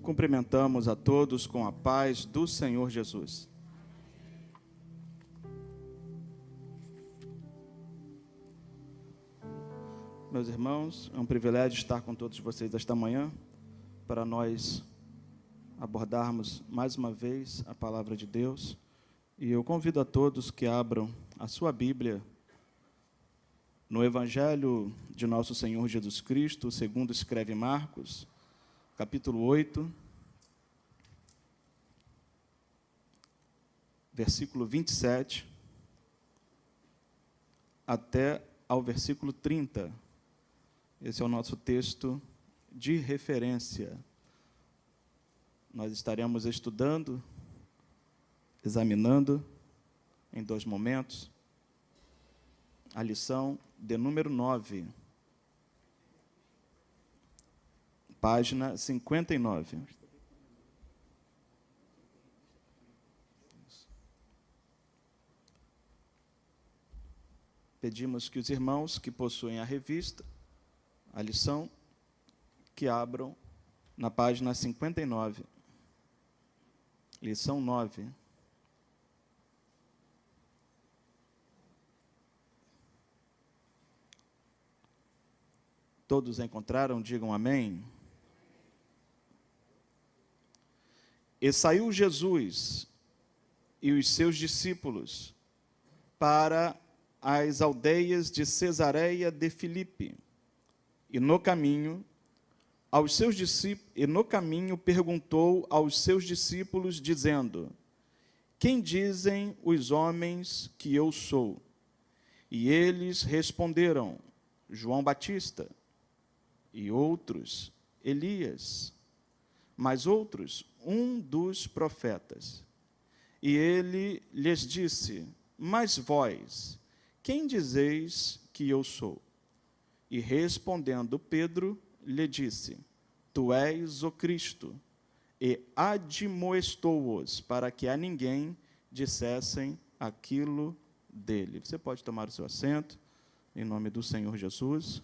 Cumprimentamos a todos com a paz do Senhor Jesus. Meus irmãos, é um privilégio estar com todos vocês esta manhã, para nós abordarmos mais uma vez a palavra de Deus. E eu convido a todos que abram a sua Bíblia no Evangelho de nosso Senhor Jesus Cristo, segundo escreve Marcos, capítulo 8, versículo 27, até ao versículo 30. Esse é o nosso texto de referência. Nós estaremos estudando, examinando, em 2 momentos, a lição de número 9, página 59. Pedimos que os irmãos que possuem a revista, a lição, que abram na página 59. Lição 9. Todos encontraram? Digam amém. E saiu Jesus e os seus discípulos para as aldeias de Cesareia de Filipe. E no caminho perguntou aos seus discípulos, dizendo: Quem dizem os homens que eu sou? E eles responderam: João Batista, e outros, Elias, mas outros, um dos profetas. E ele lhes disse: Mas vós, quem dizeis que eu sou? E respondendo Pedro, lhe disse: Tu és o Cristo. E admoestou-os para que a ninguém dissessem aquilo dele. Você pode tomar o seu assento, em nome do Senhor Jesus.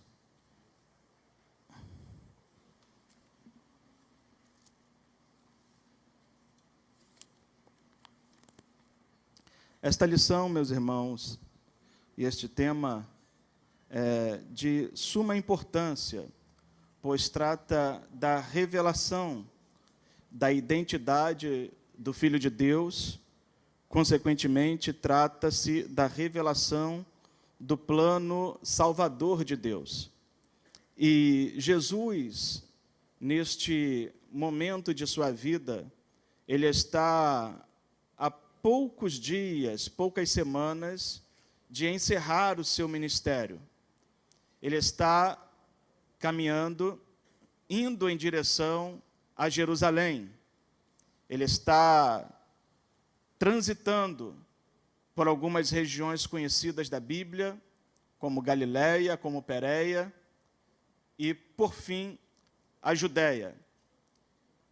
Esta lição, meus irmãos, e este tema é de suma importância, pois trata da revelação da identidade do Filho de Deus, consequentemente, trata-se da revelação do plano salvador de Deus. E Jesus, neste momento de sua vida, ele está há poucos dias, poucas semanas, de encerrar o seu ministério. Ele está caminhando, indo em direção a Jerusalém. Ele está transitando por algumas regiões conhecidas da Bíblia, como Galileia, como Pérea, e, por fim, a Judéia.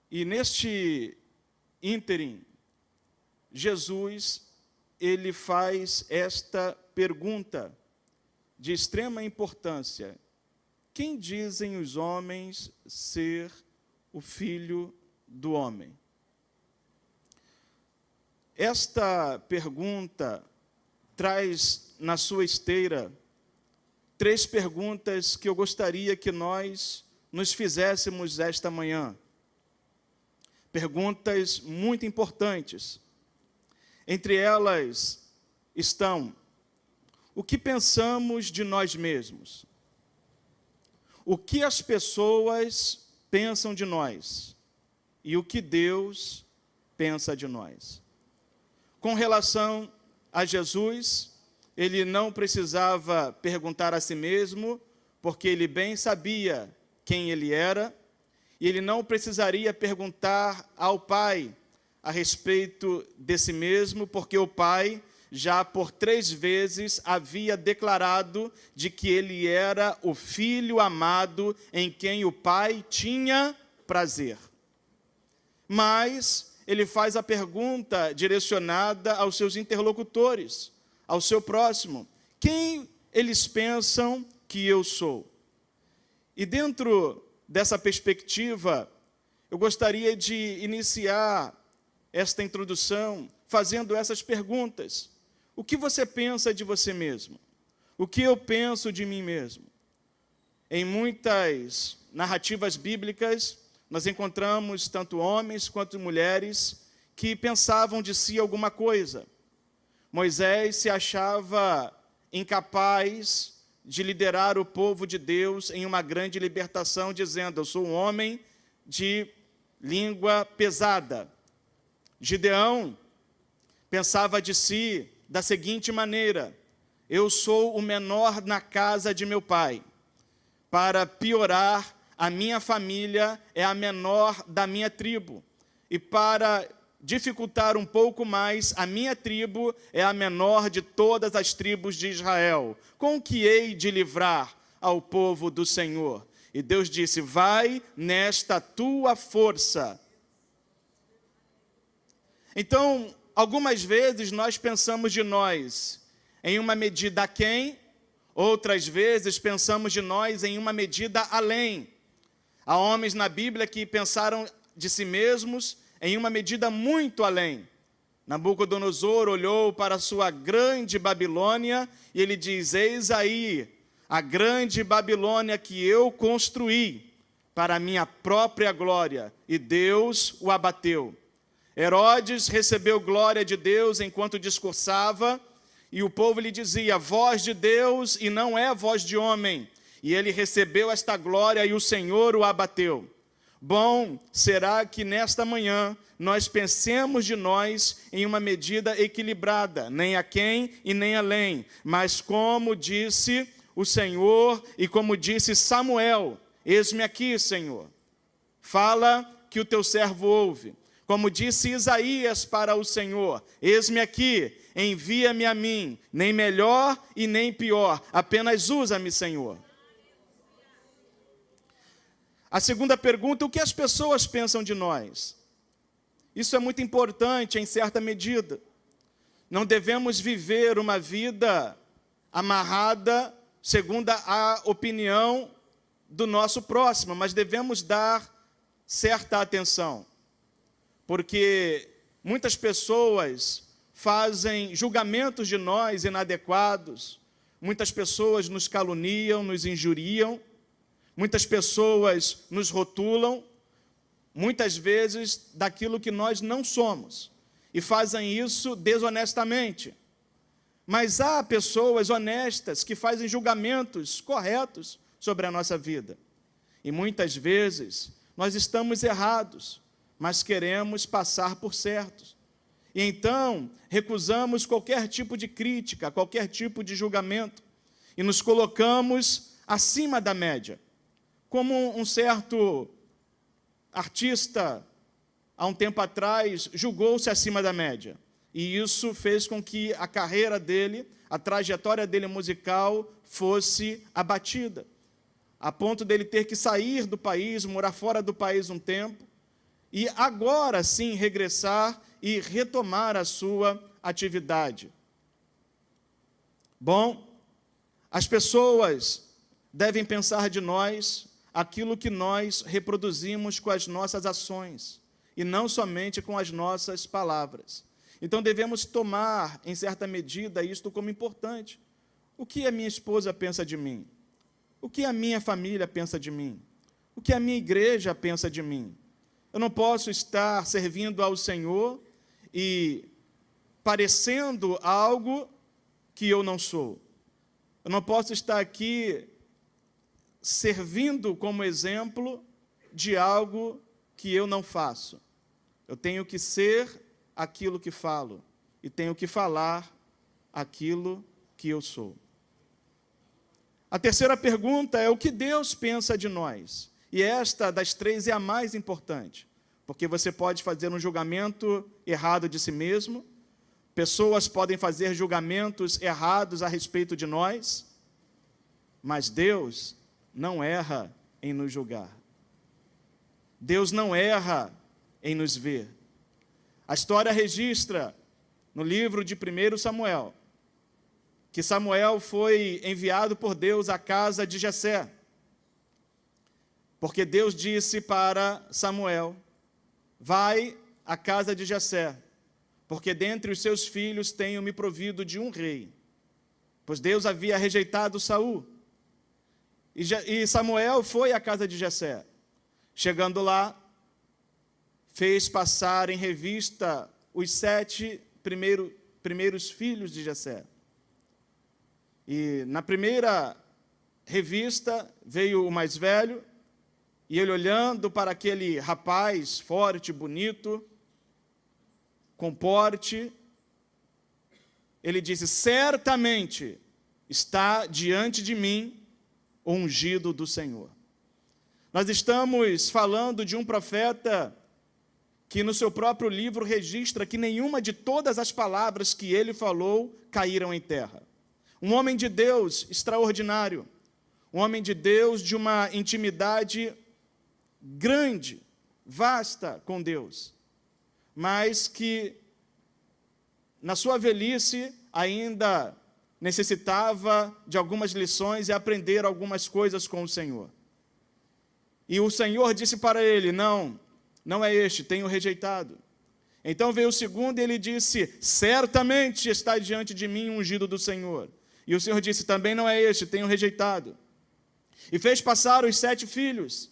E neste ínterim, Jesus, ele faz esta pergunta de extrema importância: quem dizem os homens ser o Filho do Homem? Esta pergunta traz na sua esteira 3 perguntas que eu gostaria que nós nos fizéssemos esta manhã. Perguntas muito importantes. Entre elas estão: o que pensamos de nós mesmos? O que as pessoas pensam de nós? E o que Deus pensa de nós? Com relação a Jesus, ele não precisava perguntar a si mesmo, porque ele bem sabia quem ele era, e ele não precisaria perguntar ao Pai a respeito de si mesmo, porque o Pai já por 3 vezes havia declarado de que ele era o Filho amado em quem o Pai tinha prazer. Mas ele faz a pergunta direcionada aos seus interlocutores, ao seu próximo: quem eles pensam que eu sou? E dentro dessa perspectiva, eu gostaria de iniciar esta introdução fazendo essas perguntas. O que você pensa de você mesmo? O que eu penso de mim mesmo? Em muitas narrativas bíblicas, nós encontramos tanto homens quanto mulheres que pensavam de si alguma coisa. Moisés se achava incapaz de liderar o povo de Deus em uma grande libertação, dizendo: eu sou um homem de língua pesada. Gideão pensava de si da seguinte maneira: eu sou o menor na casa de meu pai. Para piorar, a minha família é a menor da minha tribo. E para dificultar um pouco mais, a minha tribo é a menor de todas as tribos de Israel. Com que hei de livrar ao povo do Senhor? E Deus disse: vai nesta tua força. Então, algumas vezes nós pensamos de nós em uma medida aquém, outras vezes pensamos de nós em uma medida além. Há homens na Bíblia que pensaram de si mesmos em uma medida muito além. Nabucodonosor olhou para a sua grande Babilônia e ele diz: eis aí a grande Babilônia que eu construí para a minha própria glória, e Deus o abateu. Herodes recebeu glória de Deus enquanto discursava, e o povo lhe dizia: voz de Deus e não é voz de homem. E ele recebeu esta glória e o Senhor o abateu. Bom será que nesta manhã nós pensemos de nós em uma medida equilibrada, nem aquém e nem além, mas como disse o Senhor e como disse Samuel: eis-me aqui, Senhor, fala que o teu servo ouve. Como disse Isaías para o Senhor: eis-me aqui, envia-me a mim, nem melhor e nem pior, apenas usa-me, Senhor. A segunda pergunta: o que as pessoas pensam de nós? Isso é muito importante em certa medida. Não devemos viver uma vida amarrada segundo a opinião do nosso próximo, mas devemos dar certa atenção. Porque muitas pessoas fazem julgamentos de nós inadequados, muitas pessoas nos caluniam, nos injuriam, muitas pessoas nos rotulam, muitas vezes daquilo que nós não somos, e fazem isso desonestamente. Mas há pessoas honestas que fazem julgamentos corretos sobre a nossa vida. E muitas vezes nós estamos errados, mas queremos passar por certos. E então recusamos qualquer tipo de crítica, qualquer tipo de julgamento, e nos colocamos acima da média. Como um certo artista, há um tempo atrás, julgou-se acima da média. E isso fez com que a carreira dele, a trajetória dele musical fosse abatida, a ponto dele ter que sair do país, morar fora do país um tempo, e agora sim regressar e retomar a sua atividade. Bom, as pessoas devem pensar de nós aquilo que nós reproduzimos com as nossas ações, e não somente com as nossas palavras. Então devemos tomar, em certa medida, isto como importante. O que a minha esposa pensa de mim? O que a minha família pensa de mim? O que a minha igreja pensa de mim? Eu não posso estar servindo ao Senhor e parecendo algo que eu não sou. Eu não posso estar aqui servindo como exemplo de algo que eu não faço. Eu tenho que ser aquilo que falo e tenho que falar aquilo que eu sou. A terceira pergunta é: o que Deus pensa de nós? E esta das três é a mais importante, porque você pode fazer um julgamento errado de si mesmo, pessoas podem fazer julgamentos errados a respeito de nós, mas Deus não erra em nos julgar. Deus não erra em nos ver. A história registra, no livro de 1 Samuel, que Samuel foi enviado por Deus à casa de Jessé, porque Deus disse para Samuel vai à casa de Jessé, porque dentre os seus filhos tenho me provido de um rei, pois Deus havia rejeitado Saul. E Samuel foi à casa de Jessé. Chegando lá, fez passar em revista os 7 primeiros filhos de Jessé. E na primeira revista veio o mais velho, e ele olhando para aquele rapaz forte, bonito, com porte, ele disse: certamente está diante de mim o ungido do Senhor. Nós estamos falando de um profeta que no seu próprio livro registra que nenhuma de todas as palavras que ele falou caíram em terra. Um homem de Deus extraordinário, um homem de Deus de uma intimidade grande, vasta com Deus, mas que na sua velhice ainda necessitava de algumas lições e aprender algumas coisas com o Senhor. E o Senhor disse para ele: não é este, tenho rejeitado. Então veio o segundo e ele disse: certamente está diante de mim o ungido do Senhor. E o Senhor disse: também não é este, tenho rejeitado. E fez passar os 7 filhos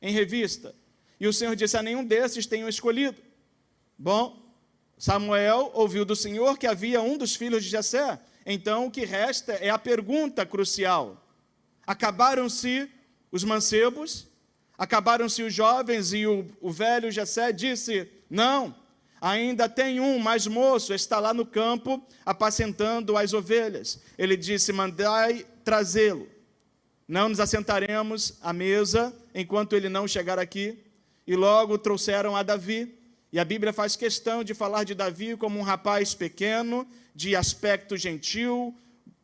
em revista. E o Senhor disse: a nenhum desses tenho escolhido. Bom, Samuel ouviu do Senhor que havia um dos filhos de Jessé. Então o que resta é a pergunta crucial: acabaram-se os mancebos? Acabaram-se os jovens? E o velho Jessé disse: não, ainda tem um mais moço, está lá no campo apacentando as ovelhas. Ele disse: mandai trazê-lo. Não nos assentaremos à mesa enquanto ele não chegar aqui. E logo trouxeram a Davi. E a Bíblia faz questão de falar de Davi como um rapaz pequeno, de aspecto gentil,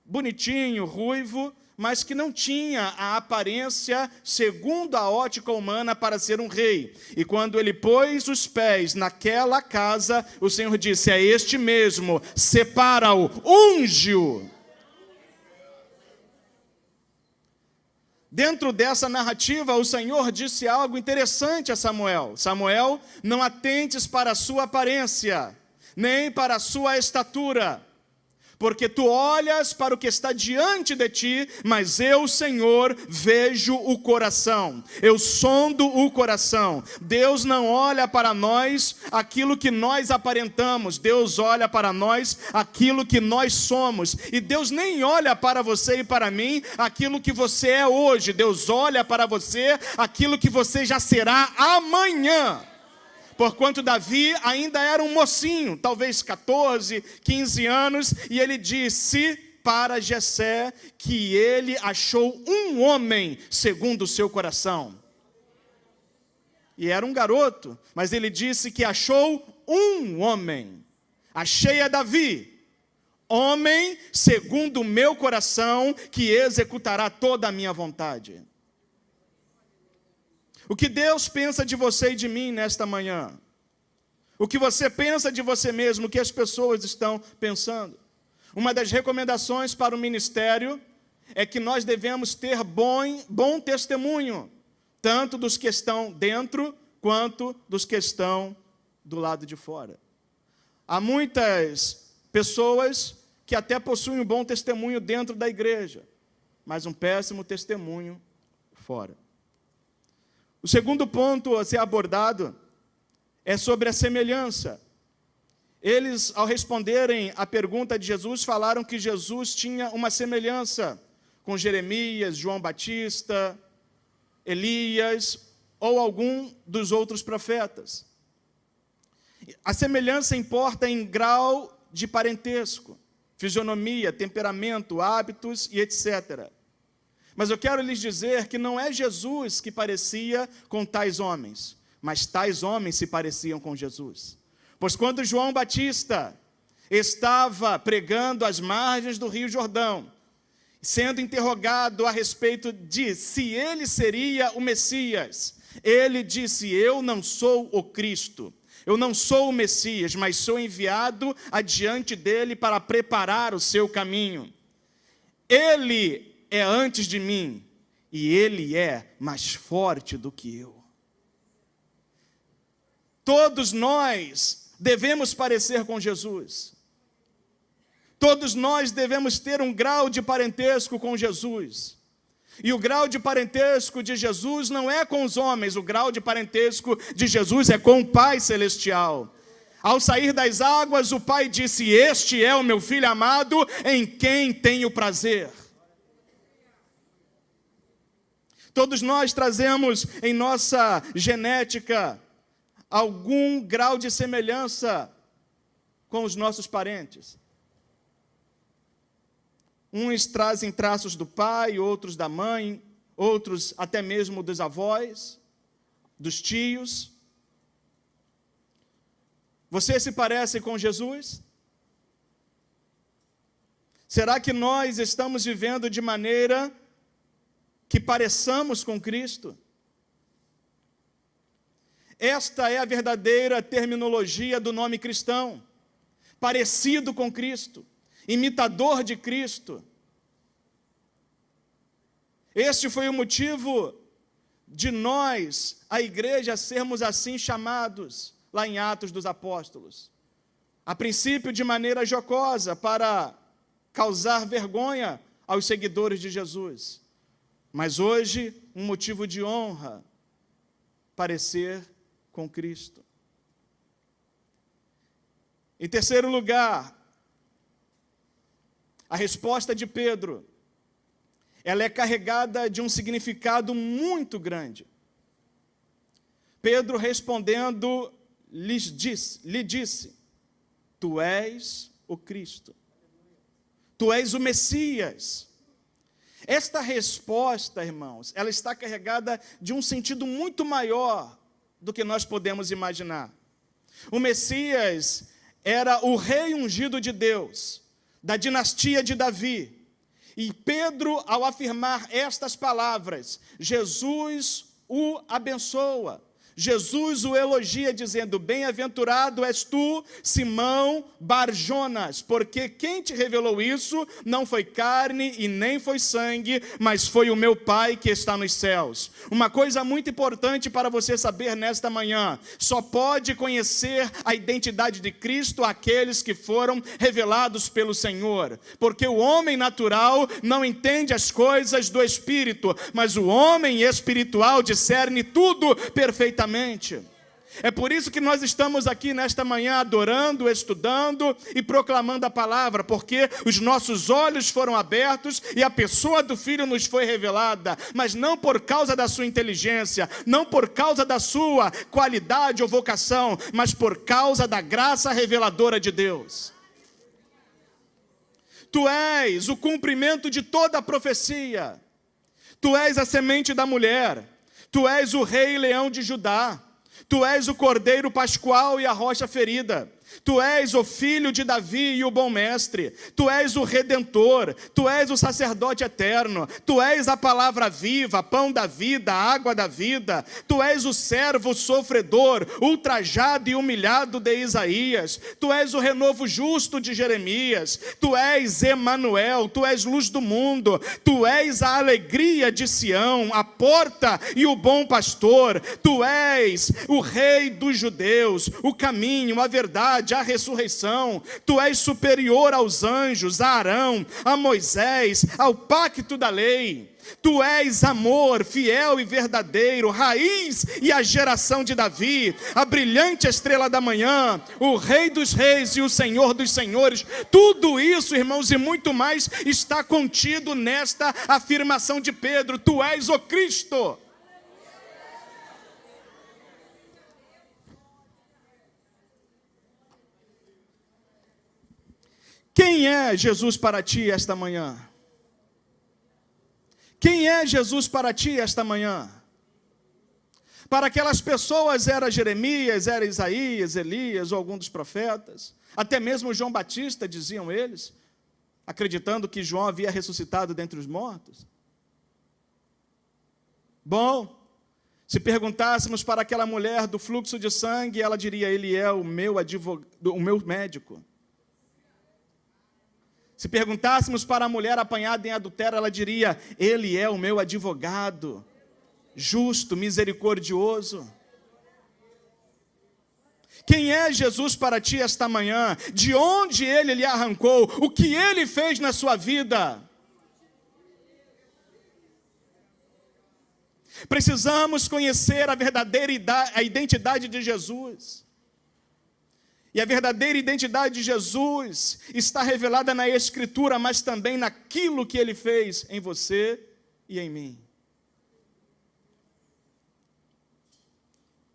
bonitinho, ruivo, mas que não tinha a aparência, segundo a ótica humana, para ser um rei. E quando ele pôs os pés naquela casa, o Senhor disse: é este mesmo, separa-o, unge-o. Dentro dessa narrativa, o Senhor disse algo interessante a Samuel: Samuel, não atentes para a sua aparência, nem para a sua estatura, porque tu olhas para o que está diante de ti, mas eu, Senhor, vejo o coração, eu sondo o coração. Deus não olha para nós aquilo que nós aparentamos, Deus olha para nós aquilo que nós somos. E Deus nem olha para você e para mim aquilo que você é hoje, Deus olha para você aquilo que você já será amanhã. Porquanto Davi ainda era um mocinho, talvez 14, 15 anos, e ele disse para Jessé que ele achou um homem segundo o seu coração. E era um garoto, mas ele disse que achou um homem. Achei a Davi, homem segundo o meu coração, que executará toda a minha vontade. O que Deus pensa de você e de mim nesta manhã? O que você pensa de você mesmo, o que as pessoas estão pensando? Uma das recomendações para o ministério é que nós devemos ter bom testemunho, tanto dos que estão dentro, quanto dos que estão do lado de fora. Há muitas pessoas que até possuem um bom testemunho dentro da igreja, mas um péssimo testemunho fora. O segundo ponto a ser abordado é sobre a semelhança. Eles, ao responderem à pergunta de Jesus, falaram que Jesus tinha uma semelhança com Jeremias, João Batista, Elias ou algum dos outros profetas. A semelhança importa em grau de parentesco, fisionomia, temperamento, hábitos e etc. Mas eu quero lhes dizer que não é Jesus que parecia com tais homens, mas tais homens se pareciam com Jesus. Pois quando João Batista estava pregando às margens do Rio Jordão, sendo interrogado a respeito de se ele seria o Messias, ele disse: eu não sou o Cristo, eu não sou o Messias, mas sou enviado adiante dele para preparar o seu caminho. Ele é antes de mim, e ele é mais forte do que eu. Todos nós devemos parecer com Jesus. Todos nós devemos ter um grau de parentesco com Jesus. E o grau de parentesco de Jesus não é com os homens, o grau de parentesco de Jesus é com o Pai Celestial. Ao sair das águas, o Pai disse: este é o meu Filho amado, em quem tenho prazer. Todos nós trazemos em nossa genética algum grau de semelhança com os nossos parentes. Uns trazem traços do pai, outros da mãe, outros até mesmo dos avós, dos tios. Você se parece com Jesus? Será que nós estamos vivendo de maneira que pareçamos com Cristo? Esta é a verdadeira terminologia do nome cristão. Parecido com Cristo, imitador de Cristo. Este foi o motivo de nós, a igreja, sermos assim chamados, lá em Atos dos Apóstolos. A princípio de maneira jocosa, para causar vergonha aos seguidores de Jesus. Mas hoje, um motivo de honra, parecer com Cristo. Em terceiro lugar, a resposta de Pedro, ela é carregada de um significado muito grande. Pedro respondendo, lhe disse, tu és o Cristo, tu és o Messias. Esta resposta, irmãos, ela está carregada de um sentido muito maior do que nós podemos imaginar. O Messias era o rei ungido de Deus, da dinastia de Davi. E Pedro, ao afirmar estas palavras, Jesus o abençoa. Jesus o elogia, dizendo: bem-aventurado és tu, Simão Bar-Jonas, porque quem te revelou isso não foi carne e nem foi sangue, mas foi o meu Pai que está nos céus. Uma coisa muito importante para você saber nesta manhã: só pode conhecer a identidade de Cristo aqueles que foram revelados pelo Senhor, porque o homem natural não entende as coisas do Espírito, mas o homem espiritual discerne tudo perfeitamente. É por isso que nós estamos aqui nesta manhã adorando, estudando e proclamando a palavra, porque os nossos olhos foram abertos e a pessoa do Filho nos foi revelada, mas não por causa da sua inteligência, não por causa da sua qualidade ou vocação, mas por causa da graça reveladora de Deus. Tu és o cumprimento de toda a profecia, tu és a semente da mulher, tu és o rei leão de Judá, tu és o cordeiro pascual e a rocha ferida, tu és o filho de Davi e o bom mestre, tu és o redentor, tu és o sacerdote eterno, tu és a palavra viva, pão da vida, água da vida, tu és o servo sofredor, ultrajado e humilhado de Isaías, tu és o renovo justo de Jeremias, tu és Emanuel, tu és luz do mundo, tu és a alegria de Sião, a porta e o bom pastor, tu és o rei dos judeus, o caminho, a verdade, a ressurreição, tu és superior aos anjos, a Arão, a Moisés, ao pacto da lei, tu és amor, fiel e verdadeiro, raiz e a geração de Davi, a brilhante estrela da manhã, o rei dos reis e o senhor dos senhores. Tudo isso, irmãos, e muito mais está contido nesta afirmação de Pedro: tu és o Cristo. Quem é Jesus para ti esta manhã? Quem é Jesus para ti esta manhã? Para aquelas pessoas era Jeremias, era Isaías, Elias ou algum dos profetas. Até mesmo João Batista, diziam eles, acreditando que João havia ressuscitado dentre os mortos. Bom, se perguntássemos para aquela mulher do fluxo de sangue, ela diria: ele é o meu advogado, o meu médico. Se perguntássemos para a mulher apanhada em adultério, ela diria: ele é o meu advogado, justo, misericordioso. Quem é Jesus para ti esta manhã? De onde Ele lhe arrancou? O que Ele fez na sua vida? Precisamos conhecer a verdadeira identidade de Jesus. E a verdadeira identidade de Jesus está revelada na Escritura, mas também naquilo que Ele fez em você e em mim.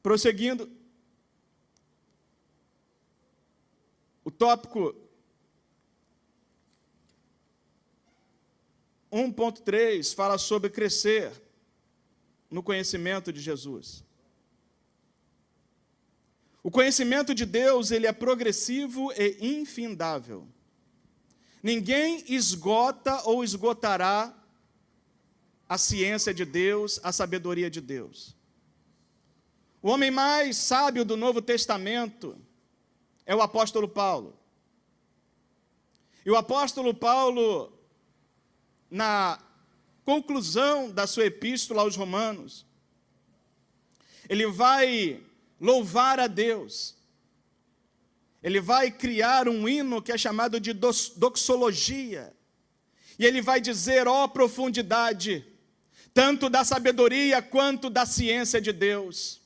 Prosseguindo, o tópico 1.3 fala sobre crescer no conhecimento de Jesus. O conhecimento de Deus, ele é progressivo e infindável. Ninguém esgota ou esgotará a ciência de Deus, a sabedoria de Deus. O homem mais sábio do Novo Testamento é o apóstolo Paulo. E o apóstolo Paulo, na conclusão da sua epístola aos Romanos, ele vai louvar a Deus. Ele vai criar um hino que é chamado de doxologia. E ele vai dizer, ó profundidade, tanto da sabedoria quanto da ciência de Deus.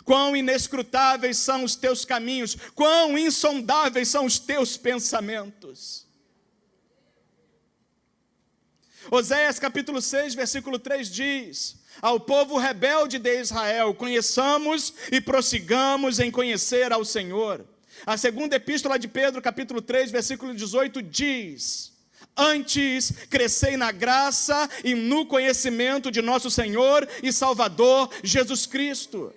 Quão inescrutáveis são os teus caminhos, quão insondáveis são os teus pensamentos. Oséias capítulo 6, versículo 3 diz: ao povo rebelde de Israel, conheçamos e prossigamos em conhecer ao Senhor. A segunda epístola de Pedro, capítulo 3, versículo 18, diz: antes crescei na graça e no conhecimento de nosso Senhor e Salvador Jesus Cristo.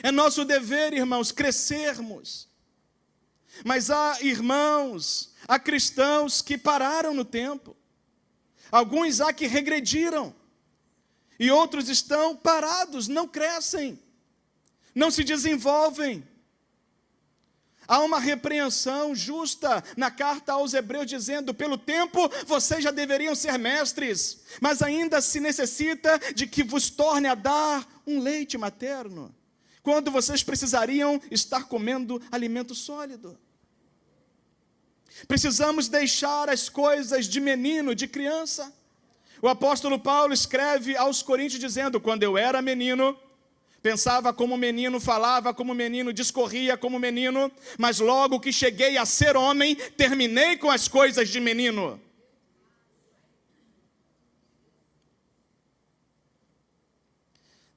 É nosso dever, irmãos, crescermos. Mas há irmãos, há cristãos que pararam no tempo. Alguns há que regrediram. E outros estão parados, não crescem, não se desenvolvem. Há uma repreensão justa na carta aos Hebreus dizendo, pelo tempo vocês já deveriam ser mestres, mas ainda se necessita de que vos torne a dar um leite materno, quando vocês precisariam estar comendo alimento sólido. Precisamos deixar as coisas de menino, de criança. O apóstolo Paulo escreve aos Coríntios dizendo, quando eu era menino, pensava como menino, falava como menino, discorria como menino, mas logo que cheguei a ser homem, terminei com as coisas de menino.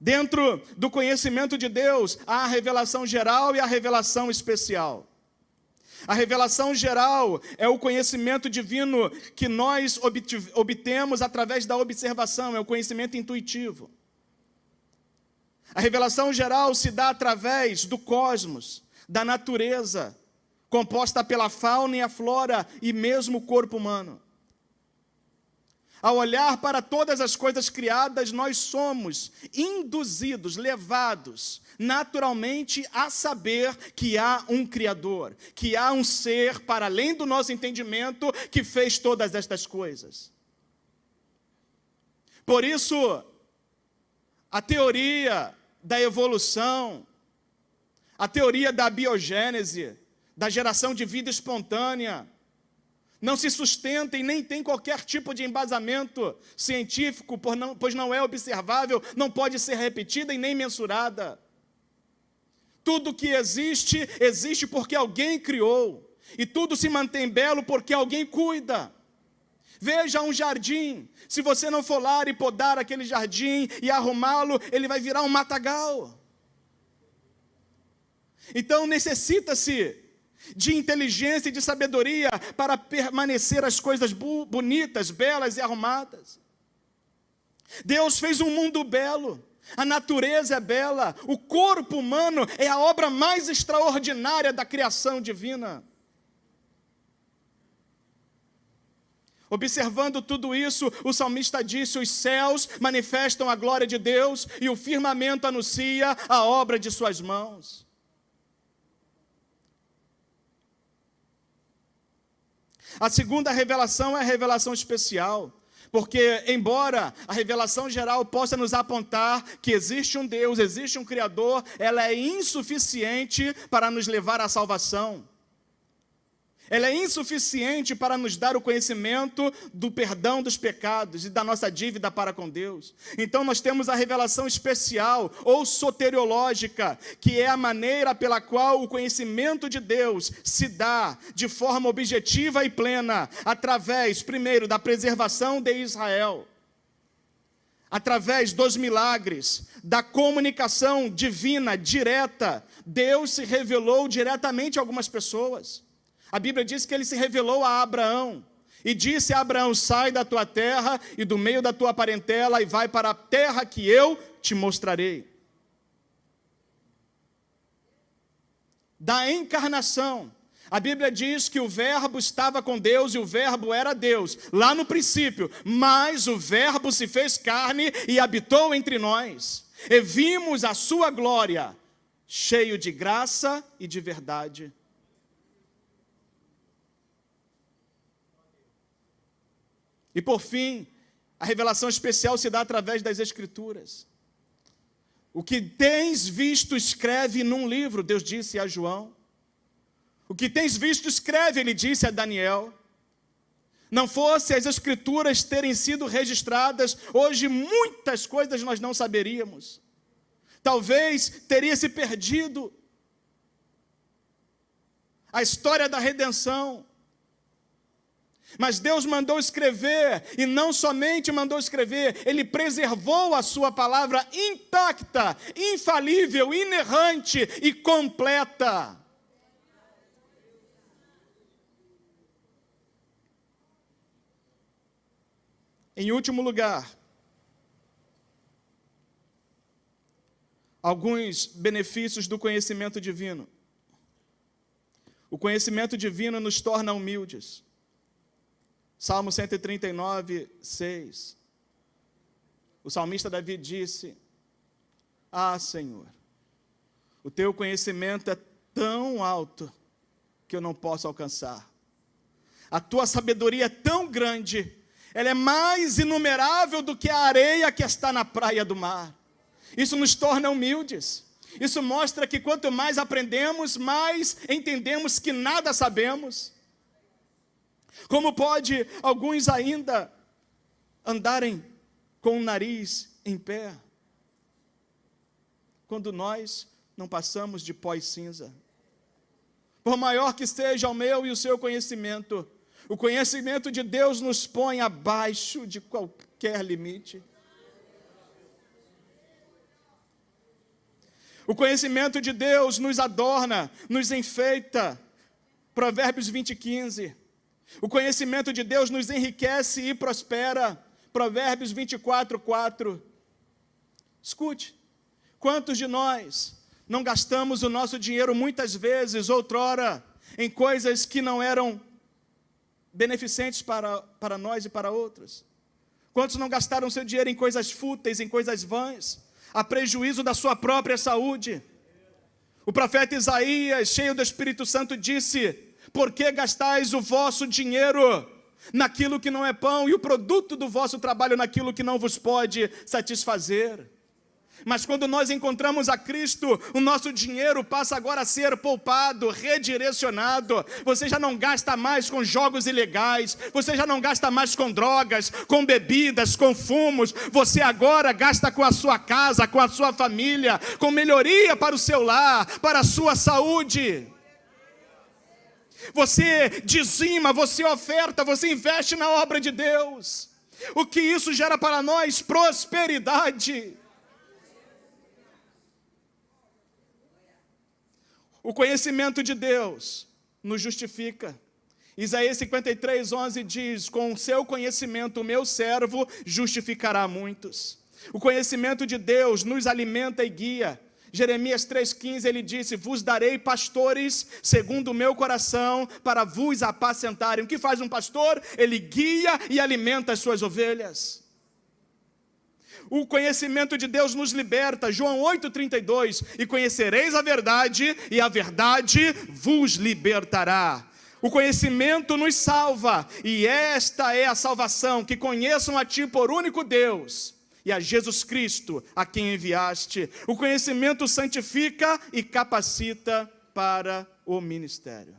Dentro do conhecimento de Deus, há a revelação geral e a revelação especial. A revelação geral é o conhecimento divino que nós obtemos através da observação, é o conhecimento intuitivo. A revelação geral se dá através do cosmos, da natureza, composta pela fauna e a flora e mesmo o corpo humano. Ao olhar para todas as coisas criadas, nós somos induzidos, levados, naturalmente a saber que há um Criador, que há um ser, para além do nosso entendimento, que fez todas estas coisas. Por isso, a teoria da evolução, a teoria da biogênese, da geração de vida espontânea, não se sustenta e nem tem qualquer tipo de embasamento científico, pois não é observável, não pode ser repetida e nem mensurada. Tudo que existe, existe porque alguém criou. E tudo se mantém belo porque alguém cuida. Veja um jardim. Se você não for lá e podar aquele jardim e arrumá-lo, ele vai virar um matagal. Então necessita-se de inteligência e de sabedoria para permanecer as coisas bonitas, belas e arrumadas. Deus fez um mundo belo, a natureza é bela, o corpo humano é a obra mais extraordinária da criação divina. Observando tudo isso, o salmista disse, os céus manifestam a glória de Deus e o firmamento anuncia a obra de suas mãos. A segunda revelação é a revelação especial, Porque, embora a revelação geral possa nos apontar que existe um Deus, existe um Criador, ela é insuficiente para nos levar à salvação. Ela é insuficiente para nos dar o conhecimento do perdão dos pecados e da nossa dívida para com Deus. Então nós temos a revelação especial ou soteriológica, que é a maneira pela qual o conhecimento de Deus se dá de forma objetiva e plena, através, primeiro, da preservação de Israel, através dos milagres, da comunicação divina direta. Deus se revelou diretamente a algumas pessoas. A Bíblia diz que ele se revelou a Abraão e disse a Abraão: sai da tua terra e do meio da tua parentela e vai para a terra que eu te mostrarei. Da encarnação, a Bíblia diz que o Verbo estava com Deus e o Verbo era Deus, lá no princípio, mas o Verbo se fez carne e habitou entre nós, e vimos a sua glória, cheio de graça e de verdade. E por fim, a revelação especial se dá através das Escrituras. O que tens visto, escreve num livro, Deus disse a João. O que tens visto, escreve, ele disse a Daniel. Não fosse as Escrituras terem sido registradas, hoje muitas coisas nós não saberíamos. Talvez teria se perdido a história da redenção. Mas Deus mandou escrever, e não somente mandou escrever, Ele preservou a sua palavra intacta, infalível, inerrante e completa. Em último lugar, alguns benefícios do conhecimento divino. O conhecimento divino nos torna humildes. Salmo 139, 6. O salmista Davi disse: ah, Senhor, o teu conhecimento é tão alto que eu não posso alcançar. A tua sabedoria é tão grande, ela é mais inumerável do que a areia que está na praia do mar. Isso nos torna humildes. Isso mostra que quanto mais aprendemos, mais entendemos que nada sabemos. Como pode alguns ainda andarem com o nariz em pé, quando nós não passamos de pó e cinza? Por maior que seja o meu e o seu conhecimento, o conhecimento de Deus nos põe abaixo de qualquer limite. O conhecimento de Deus nos adorna, nos enfeita. Provérbios 20, 15. O conhecimento de Deus nos enriquece e prospera. Provérbios 24, 4. Escute, quantos de nós não gastamos o nosso dinheiro muitas vezes, outrora, em coisas que não eram beneficentes para nós e para outros? Quantos não gastaram seu dinheiro em coisas fúteis, em coisas vãs, a prejuízo da sua própria saúde? O profeta Isaías, cheio do Espírito Santo, disse: por que gastais o vosso dinheiro naquilo que não é pão e o produto do vosso trabalho naquilo que não vos pode satisfazer? Mas quando nós encontramos a Cristo, o nosso dinheiro passa agora a ser poupado, redirecionado. Você já não gasta mais com jogos ilegais, você já não gasta mais com drogas, com bebidas, com fumos. Você agora gasta com a sua casa, com a sua família, com melhoria para o seu lar, para a sua saúde. Você dizima, você oferta, você investe na obra de Deus. O que isso gera para nós? Prosperidade. O conhecimento de Deus nos justifica. Isaías 53, 11 diz: com o seu conhecimento o meu servo justificará muitos. O conhecimento de Deus nos alimenta e guia. Jeremias 3,15, ele disse: vos darei pastores segundo o meu coração, para vos apacentarem. O que faz um pastor? Ele guia e alimenta as suas ovelhas. O conhecimento de Deus nos liberta. João 8,32, e conhecereis a verdade, e a verdade vos libertará. O conhecimento nos salva, e esta é a salvação, que conheçam a Ti por único Deus, e a Jesus Cristo, a quem enviaste. O conhecimento santifica e capacita para o ministério.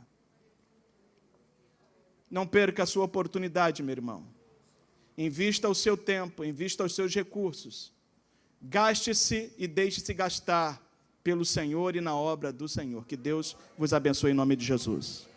Não perca a sua oportunidade, meu irmão. Invista o seu tempo, invista os seus recursos. Gaste-se e deixe-se gastar pelo Senhor e na obra do Senhor. Que Deus vos abençoe em nome de Jesus.